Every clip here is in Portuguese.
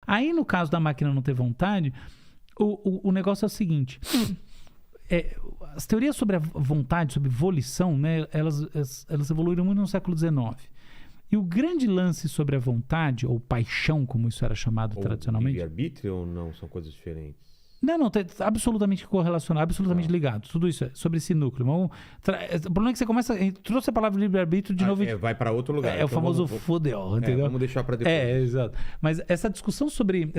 Aí, no caso da máquina não ter vontade, o negócio é o seguinte. As teorias sobre a vontade, sobre volição, né, elas evoluíram muito no século XIX. E o grande lance sobre a vontade, ou paixão, como isso era chamado tradicionalmente... Livre-arbítrio ou não? São coisas diferentes? Não, tá absolutamente correlacionado, absolutamente ligado. Tudo isso é sobre esse núcleo. O problema é que você começa... Trouxe a palavra livre-arbítrio de novo... vai para outro lugar. É então o famoso fodeu, entendeu? Vamos deixar para depois. Exato. Mas essa discussão sobre...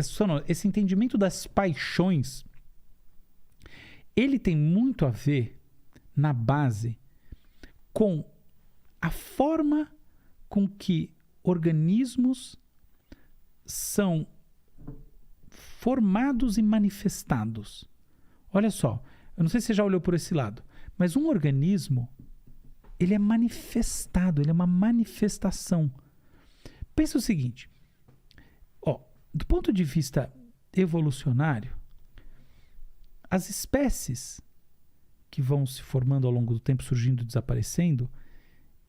Esse entendimento das paixões, ele tem muito a ver, na base, com a forma com que organismos são formados e manifestados. Olha só, eu não sei se você já olhou por esse lado, mas um organismo, ele é manifestado, ele é uma manifestação. Pensa o seguinte, do ponto de vista evolucionário, as espécies que vão se formando ao longo do tempo, surgindo e desaparecendo,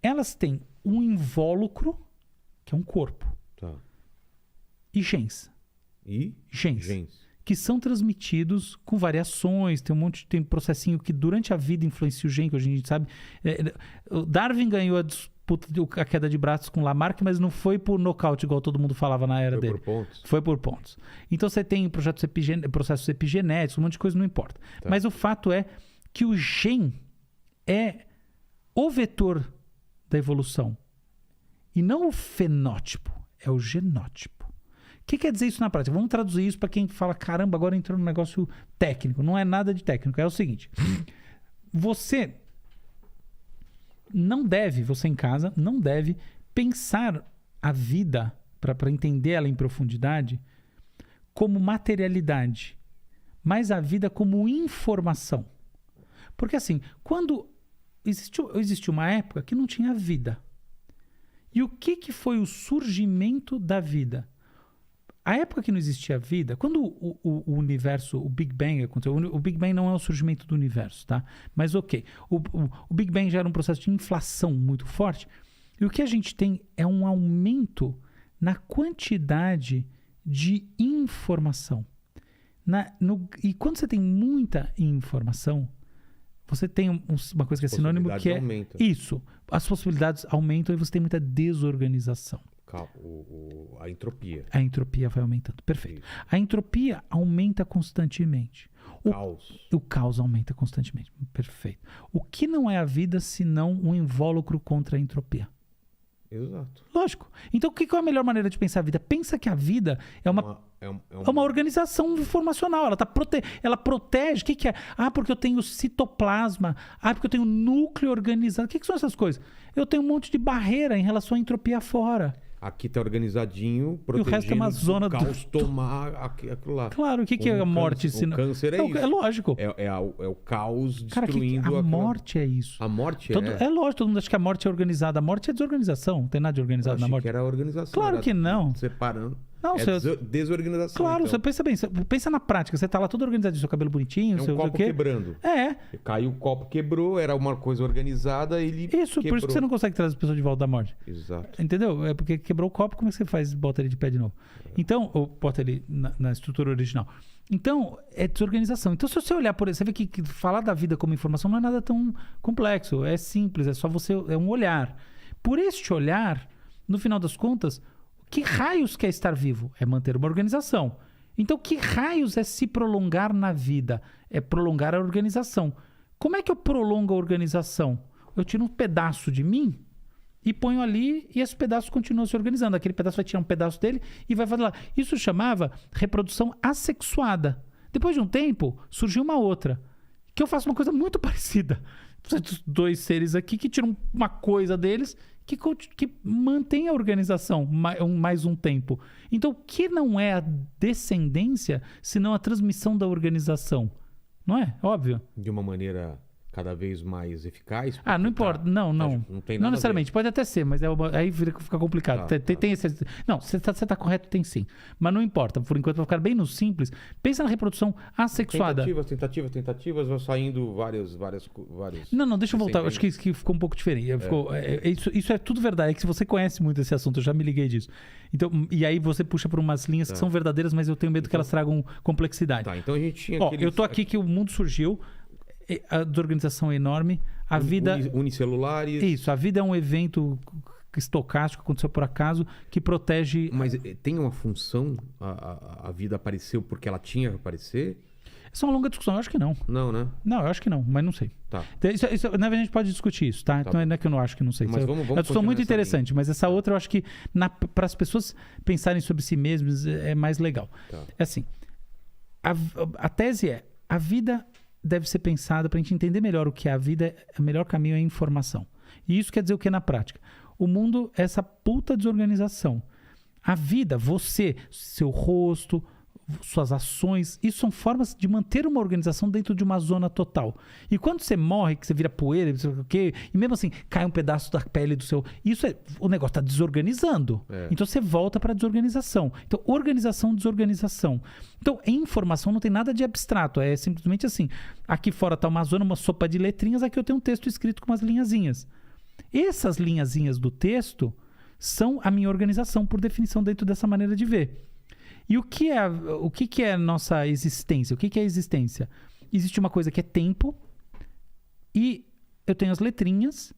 elas têm um invólucro, que é um corpo, e genes. Genes. Que são transmitidos com variações, tem processinho que durante a vida influencia o gene, que hoje a gente sabe. O Darwin ganhou a queda de braços com Lamarck, mas não foi por nocaute, igual todo mundo falava na era dele. Foi por pontos. Então você tem processos epigenéticos, um monte de coisa, não importa. Mas o fato é que o gene é o vetor da evolução. E não o fenótipo, é o genótipo. O que quer dizer isso na prática? Vamos traduzir isso para quem fala, caramba, agora entrou num negócio técnico. Não é nada de técnico, é o seguinte. Você em casa, não deve pensar a vida, para entender ela em profundidade, como materialidade, mas a vida como informação. Porque assim, quando existiu uma época que não tinha vida. E o que foi o surgimento da vida? A época que não existia vida, quando o universo, o Big Bang aconteceu, o Big Bang não é o surgimento do universo, tá? Mas ok, o Big Bang já era um processo de inflação muito forte, e o que a gente tem é um aumento na quantidade de informação. E quando você tem muita informação, você tem uma coisa que é sinônimo, que é aumentam. Isso. As possibilidades aumentam e você tem muita desorganização. A entropia. A entropia vai aumentando. Perfeito. Isso. A entropia aumenta constantemente. O caos aumenta constantemente. Perfeito. O que não é a vida senão um invólucro contra a entropia? Exato. Lógico. Então, o que é a melhor maneira de pensar a vida? Pensa que a vida é uma organização informacional. Ela protege. O que é? Porque eu tenho citoplasma. Porque eu tenho núcleo organizado. O que são essas coisas? Eu tenho um monte de barreira em relação à entropia fora. Aqui tá organizadinho, protegendo, e o resto é uma zona do caos tomar aquilo lá. Claro, o que é a morte? O câncer é isso. É lógico. É o caos destruindo... Cara, a morte é isso. A morte é lógico, todo mundo acha que a morte é organizada. A morte é desorganização. Não tem nada de organizado na morte. Que era organização. Claro que não. Separando. Não, desorganização. Claro, então. Você pensa bem. Pensa na prática. Você tá lá todo organizadinho, seu cabelo bonitinho, um copo quebrando. Caiu o copo, quebrou, era uma coisa organizada, ele Isso, quebrou. Por isso que você não consegue trazer as pessoas de volta da morte. Exato. Entendeu? É porque quebrou o copo, como é que você faz? Bota ele de pé de novo. Então, ou bota ele na estrutura original. Então, é desorganização. Então, se você olhar por isso, você vê que falar da vida como informação não é nada tão complexo. É simples, é só é um olhar. Por este olhar, no final das contas, que raios quer estar vivo? É manter uma organização. Então, que raios é se prolongar na vida? É prolongar a organização. Como é que eu prolongo a organização? Eu tiro um pedaço de mim e ponho ali e esse pedaço continua se organizando. Aquele pedaço vai tirar um pedaço dele e vai fazer lá. Isso chamava reprodução assexuada. Depois de um tempo, surgiu uma outra, que eu faço uma coisa muito parecida. Dois seres aqui que tiram uma coisa deles que mantém a organização mais um tempo. Então, o que não é a descendência, senão a transmissão da organização? Não é? Óbvio. De uma maneira cada vez mais eficaz? Não importa. Não tem nada necessariamente. Pode até ser, mas aí fica complicado. Tem esse... Não, você tá correto, tem sim. Mas não importa. Por enquanto, vai ficar bem no simples. Pensa na reprodução assexuada. Tentativas, vai saindo várias... Não, deixa eu voltar. Acho que ficou um pouco diferente. Isso é tudo verdade. É que se você conhece muito esse assunto, eu já me liguei disso. Então, e aí você puxa por umas linhas que são verdadeiras, mas eu tenho medo que elas tragam complexidade. Então a gente tinha eu tô aqui que o mundo surgiu, a desorganização é enorme, a vida... Unicelulares... Isso, a vida é um evento estocástico, aconteceu por acaso, que protege... Mas tem uma função? A vida apareceu porque ela tinha que aparecer? Essa é uma longa discussão, eu acho que não. Não, né? Não, eu acho que não, mas não sei. Tá. Isso, na verdade, a gente pode discutir isso, tá? Então não é que eu não acho que não sei. Mas vamos é uma discussão muito interessante, linha. Mas essa outra eu acho que para as pessoas pensarem sobre si mesmas é mais legal. Tá. É assim, a tese é, a vida deve ser pensada para a gente entender melhor o que é a vida, o melhor caminho é a informação. E isso quer dizer o que na prática? O mundo é essa puta desorganização. A vida, você, seu rosto, suas ações, isso são formas de manter uma organização dentro de uma zona total. E quando você morre, que você vira poeira, e mesmo assim cai um pedaço da pele do seu... o negócio está desorganizando. Então você volta para a desorganização. Então, organização, desorganização. Então, em informação não tem nada de abstrato. É simplesmente assim. Aqui fora está uma zona, uma sopa de letrinhas, aqui eu tenho um texto escrito com umas linhazinhas. Essas linhazinhas do texto são a minha organização, por definição, dentro dessa maneira de ver. E o que é a nossa existência? O que é a existência? Existe uma coisa que é tempo e eu tenho as letrinhas,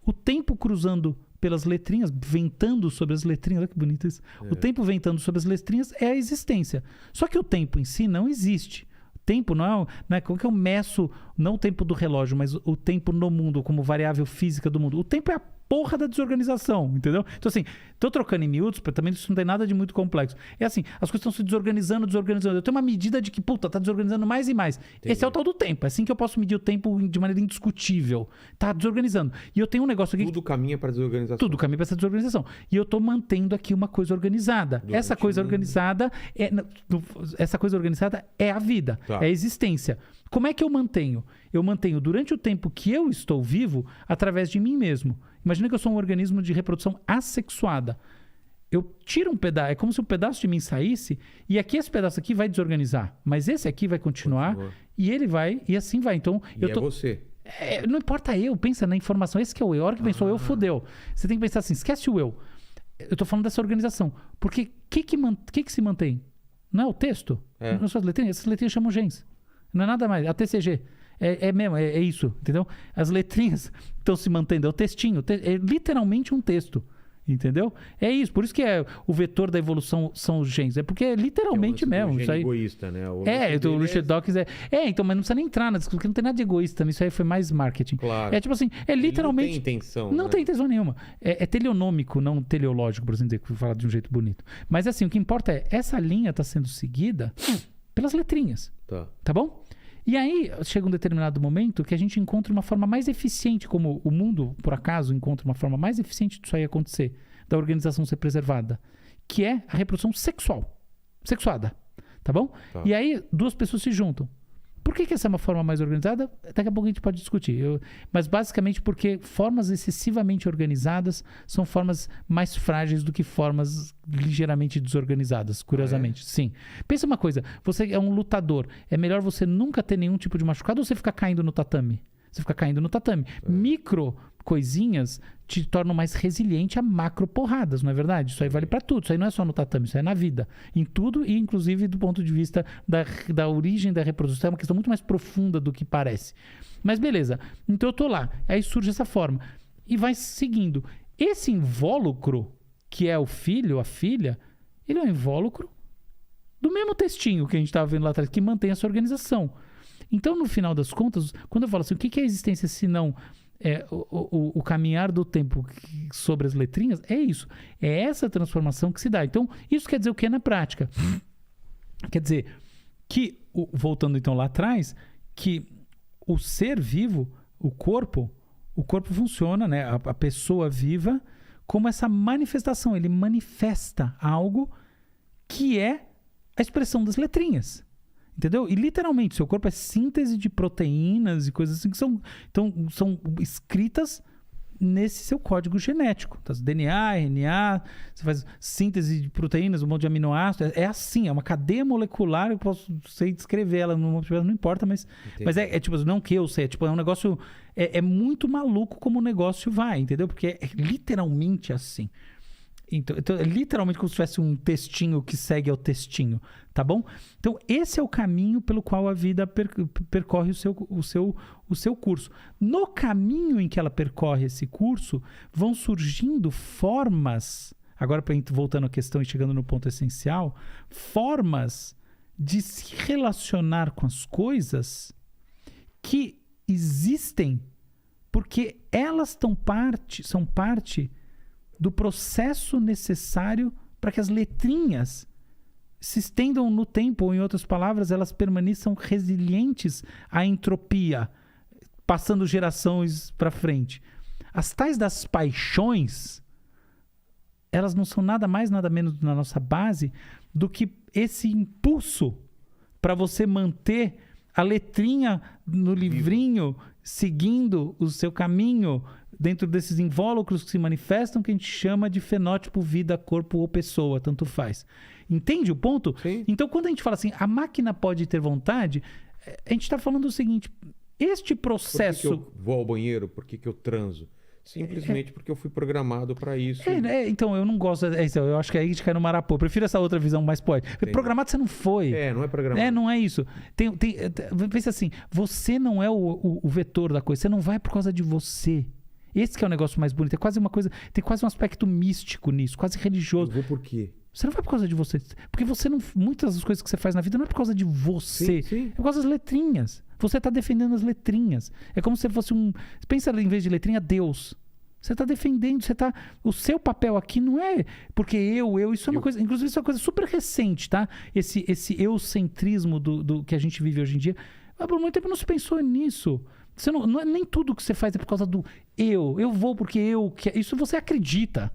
o tempo cruzando pelas letrinhas, ventando sobre as letrinhas, olha que bonito isso. O tempo ventando sobre as letrinhas é a existência. Só que o tempo em si não existe. O tempo não é como que eu meço, não o tempo do relógio, mas o tempo no mundo como variável física do mundo. O tempo é a porra da desorganização, entendeu? Então assim, tô trocando em miúdos, porque também isso não tem nada de muito complexo. É assim, as coisas estão se desorganizando. Eu tenho uma medida de que, tá desorganizando mais e mais. Entendi. Esse é o tal do tempo. É assim que eu posso medir o tempo de maneira indiscutível. Tá desorganizando. E eu tenho um negócio aqui... Tudo caminha para desorganização. Tudo caminha para essa desorganização. E eu tô mantendo aqui uma coisa organizada. Essa coisa organizada é a vida. É a existência. Como é que eu mantenho? Eu mantenho durante o tempo que eu estou vivo através de mim mesmo. Imagina que eu sou um organismo de reprodução assexuada. Eu tiro um pedaço, é como se um pedaço de mim saísse e aqui esse pedaço aqui vai desorganizar, mas esse aqui vai continuar e ele vai, e assim vai. Então, você. Não importa eu, pensa na informação. Esse que é o eu. A hora que pensou eu, fodeu. Você tem que pensar assim, esquece o eu. Eu tô falando dessa organização. Porque o que se mantém? Não é o texto? Não são as letrinhas? Essas letrinhas chamam genes. Não é nada mais. A TCG. É isso, entendeu? As letrinhas estão se mantendo. É o textinho. É literalmente um texto. Entendeu? É isso. Por isso que o vetor da evolução são os genes. É porque é literalmente mesmo. Isso aí... egoísta, né? O Richard Dawkins então, mas não precisa nem entrar na discussão, porque não tem nada de egoísta nisso aí, foi mais marketing. Claro. É tipo assim, literalmente... Não tem intenção. Não tem intenção nenhuma. É teleonômico, não teleológico, por assim dizer, que falar de um jeito bonito. Mas assim, o que importa é, essa linha está sendo seguida pelas letrinhas. Tá bom? E aí, chega um determinado momento que a gente encontra uma forma mais eficiente, como o mundo, por acaso, encontra uma forma mais eficiente disso aí acontecer, da organização ser preservada, que é a reprodução sexuada, tá bom? E aí, duas pessoas se juntam. Por que essa é uma forma mais organizada? Daqui a pouco a gente pode discutir. Mas basicamente porque formas excessivamente organizadas são formas mais frágeis do que formas ligeiramente desorganizadas, curiosamente. Sim. Pensa uma coisa, você é um lutador, é melhor você nunca ter nenhum tipo de machucado ou você ficar caindo no tatame? Você fica caindo no tatame. Micro coisinhas te tornam mais resiliente a macro porradas, não é verdade? Isso aí vale para tudo. Isso aí não é só no tatame, isso é na vida. Em tudo e inclusive do ponto de vista da origem da reprodução. É uma questão muito mais profunda do que parece. Mas beleza. Então eu tô lá. Aí surge essa forma. E vai seguindo. Esse invólucro, que é o filho, a filha, ele é um invólucro do mesmo textinho que a gente estava vendo lá atrás, que mantém essa organização. Então, no final das contas, quando eu falo assim, o que é a existência se não o caminhar do tempo sobre as letrinhas? É isso. É essa transformação que se dá. Então, isso quer dizer o que na prática? Quer dizer que, voltando então lá atrás, que o ser vivo, o corpo funciona, né? A pessoa viva, como essa manifestação. Ele manifesta algo que é a expressão das letrinhas. Entendeu? E literalmente, seu corpo é síntese de proteínas e coisas assim que são escritas nesse seu código genético. Então, DNA, RNA, você faz síntese de proteínas, um monte de aminoácidos. É assim, é uma cadeia molecular, eu posso sei descrever ela, não importa, mas é tipo, não que eu sei, é um negócio, é muito maluco como o negócio vai, entendeu? Porque é literalmente assim. Então, é literalmente como se tivesse um textinho que segue ao textinho, tá bom? Então, esse é o caminho pelo qual a vida percorre o seu curso. No caminho em que ela percorre esse curso, vão surgindo formas, agora voltando à questão e chegando no ponto essencial, formas de se relacionar com as coisas que existem porque elas são parte do processo necessário para que as letrinhas se estendam no tempo, ou em outras palavras, elas permaneçam resilientes à entropia, passando gerações para frente. As tais das paixões, elas não são nada mais, nada menos na nossa base do que esse impulso para você manter a letrinha no livrinho seguindo o seu caminho dentro desses invólucros que se manifestam, que a gente chama de fenótipo, vida, corpo ou pessoa, tanto faz. Entende o ponto? Sim. Então, quando a gente fala assim, a máquina pode ter vontade, a gente está falando o seguinte, este processo... Por que eu vou ao banheiro? Por que eu transo? Simplesmente porque eu fui programado para isso. Então, eu não gosto... eu acho que aí a gente cai no marapô. Eu prefiro essa outra visão mais poética. Programado você não foi. Não é programado. Não é isso. Pensa assim, você não é o vetor da coisa. Você não vai por causa de você. Esse que é o negócio mais bonito. É quase uma coisa... Tem quase um aspecto místico nisso. Quase religioso. Eu vou por quê? Você não vai por causa de você. Porque você não... Muitas das coisas que você faz na vida não é por causa de você. Sim. É por causa das letrinhas. Você está defendendo as letrinhas. É como se fosse um... Pensa em vez de letrinha, Deus. Você está defendendo, o seu papel aqui não é porque isso é uma coisa, inclusive isso é uma coisa super recente, tá? Esse eucentrismo do que a gente vive hoje em dia, por muito tempo não se pensou nisso. Você não é nem tudo que você faz é por causa do eu vou porque isso você acredita.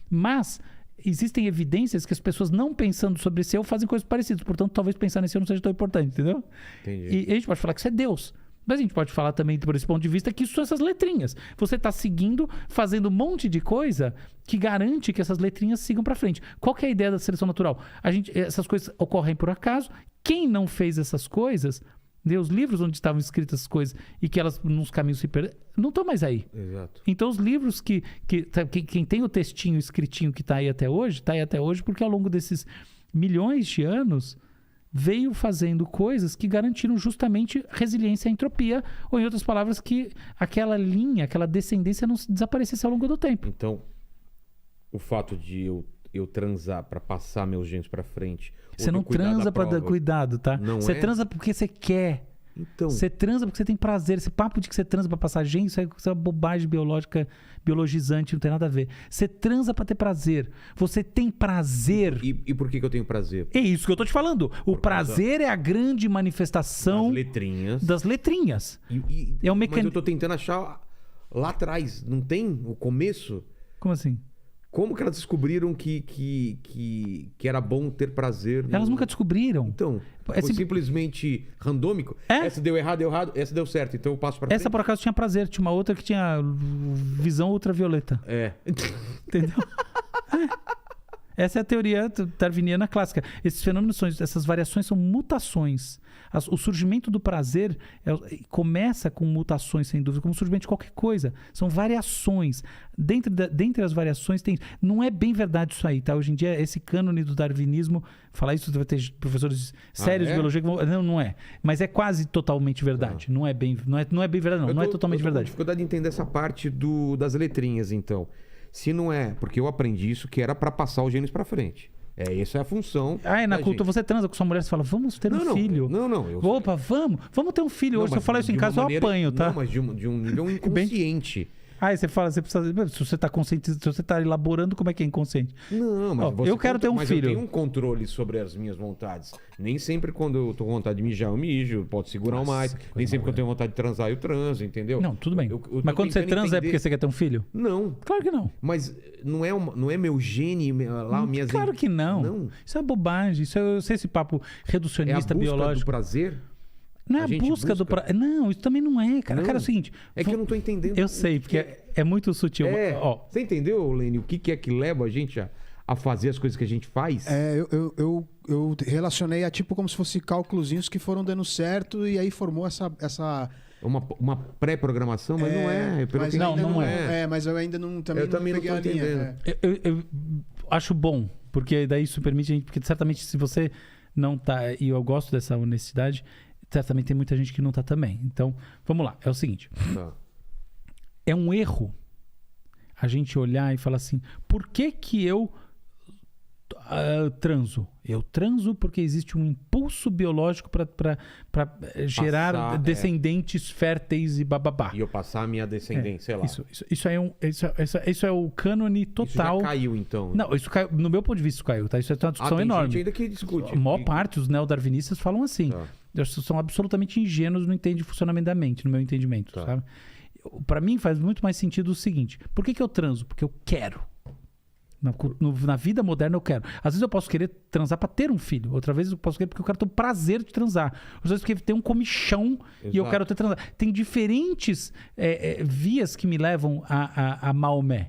Mas existem evidências que as pessoas não pensando sobre esse eu fazem coisas parecidas, portanto talvez pensar nesse eu não seja tão importante, entendeu? Entendi. E a gente pode falar que isso é Deus. Mas a gente pode falar também, por esse ponto de vista, que isso são essas letrinhas. Você está seguindo, fazendo um monte de coisa que garante que essas letrinhas sigam para frente. Qual que é a ideia da seleção natural? Essas coisas ocorrem por acaso. Quem não fez essas coisas, os livros onde estavam escritas as coisas e que elas, nos caminhos se perderam, não estão mais aí. Exato. Então, os livros quem tem o textinho escritinho que está aí até hoje porque ao longo desses milhões de anos... veio fazendo coisas que garantiram justamente resiliência à entropia, ou em outras palavras, que aquela linha, aquela descendência não desaparecesse ao longo do tempo. Então, o fato de eu transar para passar meus genes para frente... Você não transa para dar cuidado, tá? Você transa porque você quer. Então... Você transa porque você tem prazer. Esse papo de que você transa para passar gene, isso é uma bobagem biológica, biologizante, não tem nada a ver. Você transa para ter prazer. Você tem prazer. E por que eu tenho prazer? É isso que eu tô te falando. O prazer é a grande manifestação das letrinhas. É um Mas eu tô tentando achar lá atrás. Não tem o começo? Como assim? Como que elas descobriram que era bom ter prazer? Elas nunca descobriram. Então, foi simplesmente randômico? Essa deu errado, essa deu certo, então eu passo pra frente. Essa, por acaso, tinha prazer. Tinha uma outra que tinha visão ultravioleta. Entendeu? Essa é a teoria darwiniana clássica. Esses fenômenos, essas variações são mutações. O surgimento do prazer começa com mutações, sem dúvida, como o surgimento de qualquer coisa. São variações. Dentre as variações tem... Não é bem verdade isso aí, tá? Hoje em dia, esse cânone do darwinismo... Falar isso, vai ter professores sérios de biologia que vão... Não é. Mas é quase totalmente verdade. Não é bem verdade, não. Não é totalmente verdade. Eu tô com dificuldade de entender essa parte das letrinhas, então. Se não é, porque eu aprendi isso que era para passar os genes para frente. Essa é a função. Na cultura você transa com sua mulher, você fala, vamos ter um filho. Opa, vamos ter um filho hoje. Se eu falar isso em casa, eu apanho, tá? Não, mas de um nível inconsciente. Aí você fala, você precisa. Se você tá consciente, se você tá elaborando, como é que é inconsciente? Não, mas Ó, eu quero ter um mas filho. eu tenho um controle sobre as minhas vontades. Nem sempre quando eu tô com vontade de mijar, eu mijo. Pode segurar Nossa, mais. que coisa Nem sempre que eu maluca. tenho vontade de transar, eu transo, entendeu? Não, tudo bem. Eu Mas tô quando você tentando transa é entender- porque você quer ter um filho? Não, Claro que não. mas não é meu gene, minhas... Claro que não. Não. Isso é bobagem. Isso é, eu sei esse papo É a reducionista busca do biológico. prazer? Não é a a gente busca do busca? prazer. Não, isso também não é, cara. Não. Cara, é o seguinte. É que eu não tô entendendo. Eu sei, porque é muito sutil. É, Ó, você entendeu, Lênin, o que é que leva a gente a fazer as coisas que a gente faz? Eu relacionei a tipo como se fosse cálculozinhos que foram dando certo e aí formou essa Uma pré-programação, mas não é. Pelo mas que Não, ainda não é. mas eu ainda não também Eu também não peguei tô a linha. entendendo. eu acho bom, porque daí isso permite a gente. Porque certamente, se você não tá. E eu gosto dessa honestidade, certamente tem muita gente que não tá também. Então, vamos lá. É o seguinte: Tá. é um erro a gente olhar e falar assim: por que eu transo? Eu transo porque existe um impulso biológico para gerar Passar, descendentes férteis e bababá. E eu passar a minha descendência, sei lá. Isso é o cânone Isso total. já caiu, então. Não, isso caiu, no meu ponto de vista, isso caiu, tá? Isso é uma discussão tem enorme. gente ainda que discute. A maior parte, os neodarwinistas falam assim. Tá. Eles são absolutamente ingênuos no entendimento de funcionamento da mente, no meu entendimento, Tá. sabe? Pra mim faz muito mais sentido o seguinte: por que eu transo? Porque eu quero. Na vida moderna eu quero. Às vezes eu posso querer transar pra ter um filho. Outra vez eu posso querer porque eu quero ter o prazer de transar. Às vezes porque tem um comichão e eu Exato. quero ter transar. Tem diferentes vias que me levam a Maomé.